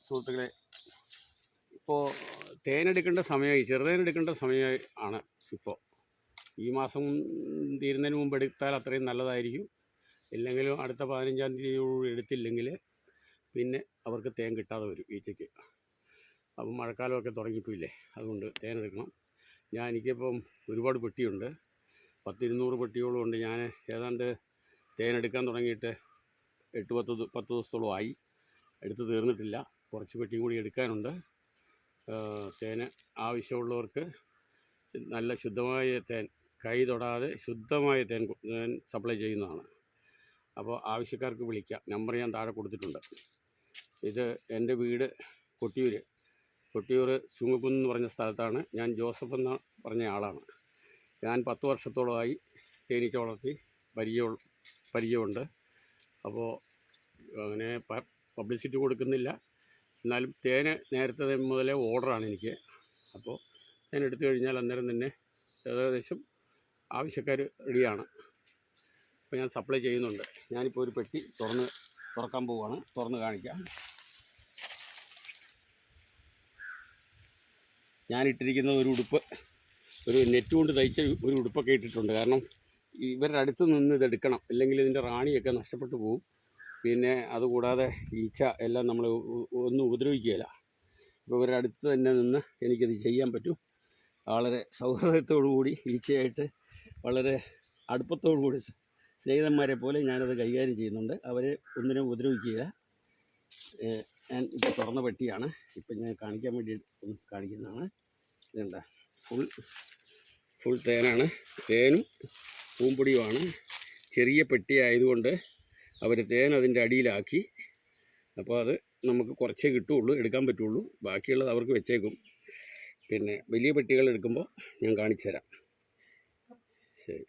സുഹൃത്തുക്കളെ, ഇപ്പോൾ തേനെടുക്കേണ്ട സമയമായി, ചെറുതേനെടുക്കേണ്ട സമയമായി ആണ് ഇപ്പോൾ. ഈ മാസം തീരുന്നതിന് മുമ്പ് എടുത്താൽ അത്രയും നല്ലതായിരിക്കും. ഇല്ലെങ്കിലും അടുത്ത 15-ാം തീയതിയോട് എടുത്തില്ലെങ്കിൽ പിന്നെ അവർക്ക് തേൻ കിട്ടാതെ വരും ഈച്ചയ്ക്ക്. അപ്പം മഴക്കാലമൊക്കെ തുടങ്ങിപ്പോയില്ലേ, അതുകൊണ്ട് തേനെടുക്കണം. എനിക്കിപ്പം ഒരുപാട് പെട്ടിയുണ്ട്, 10-200 പെട്ടിയോളം ഉണ്ട്. ഞാൻ ഏതാണ്ട് തേനെടുക്കാൻ തുടങ്ങിയിട്ട് 8-10 ദിവസത്തോളമായി. എടുത്ത് തീർന്നിട്ടില്ല, കുറച്ച് പെട്ടിയും കൂടി എടുക്കാനുണ്ട്. തേന് ആവശ്യമുള്ളവർക്ക് നല്ല ശുദ്ധമായ തേൻ, കൈ തൊടാതെ ശുദ്ധമായ തേൻ സപ്ലൈ ചെയ്യുന്നതാണ്. അപ്പോൾ ആവശ്യക്കാർക്ക് വിളിക്കാം, നമ്പർ ഞാൻ താഴെ കൊടുത്തിട്ടുണ്ട്. ഇത് എൻ്റെ വീട് കൊട്ടിയൂർ ചുങ്ങക്കുന്ന് എന്ന് പറഞ്ഞ സ്ഥലത്താണ്. ഞാൻ ജോസഫ് എന്ന് പറഞ്ഞ ആളാണ്. ഞാൻ 10 വർഷത്തോളമായി തേനീച്ച വളർത്തി പരിചയമുണ്ട്. അപ്പോൾ അങ്ങനെ പബ്ലിസിറ്റി കൊടുക്കുന്നില്ല, എന്നാലും തേന് നേരത്തെ മുതലേ ഓർഡറാണ് എനിക്ക്. അപ്പോൾ ഞാൻ എടുത്തു കഴിഞ്ഞാൽ അന്നേരം തന്നെ ഏകദേശം ആവശ്യക്കാർ റെഡിയാണ്. അപ്പോൾ ഞാൻ സപ്ലൈ ചെയ്യുന്നുണ്ട്. ഞാനിപ്പോൾ ഒരു പെട്ടി തുറക്കാൻ പോവുകയാണ്, തുറന്ന് കാണിക്കാം. ഞാനിട്ടിരിക്കുന്ന ഒരു ഉടുപ്പ്, ഒരു നെറ്റ് കൊണ്ട് തയ്ച്ച ഒരു ഉടുപ്പൊക്കെ ഇട്ടിട്ടുണ്ട്. കാരണം ഇവരുടെ അടുത്ത് നിന്ന് ഇതെടുക്കണം, ഇല്ലെങ്കിൽ ഇതിൻ്റെ റാണിയൊക്കെ നഷ്ടപ്പെട്ടു പോകും. പിന്നെ അതുകൂടാതെ ഈച്ച എല്ലാം നമ്മൾ ഒന്നും ഉപദ്രവിക്കുകയില്ല. അപ്പോൾ ഇവരുടെ അടുത്ത് തന്നെ നിന്ന് എനിക്കത് ചെയ്യാൻ പറ്റും. വളരെ സൗഹൃദത്തോടു കൂടി, ഈച്ചയായിട്ട് വളരെ അടുപ്പത്തോടു കൂടി, സ്നേഹിതന്മാരെ പോലെ ഞാനത് കൈകാര്യം ചെയ്യുന്നുണ്ട്. അവരെ ഒന്നിനും ഉപദ്രവിക്കുകയില്ല. ഞാൻ ഇപ്പോൾ തുറന്ന പെട്ടിയാണ്, ഇപ്പം ഞാൻ കാണിക്കാൻ വേണ്ടി കാണിക്കുന്നതാണ്. ഇതുണ്ട, ഫുൾ തേനാണ്. തേനും പൂമ്പൊടിയുമാണ്. ചെറിയ പെട്ടി ആയതുകൊണ്ട് അവർ തേൻ അതിൻ്റെ അടിയിലാക്കി. അപ്പോൾ അത് നമുക്ക് കുറച്ചേ കിട്ടുകയുള്ളൂ, എടുക്കാൻ പറ്റുള്ളൂ. ബാക്കിയുള്ളത് അവർക്ക് വെച്ചേക്കും. പിന്നെ വലിയ പെട്ടികൾ എടുക്കുമ്പോൾ ഞാൻ കാണിച്ചു തരാം. ശരി.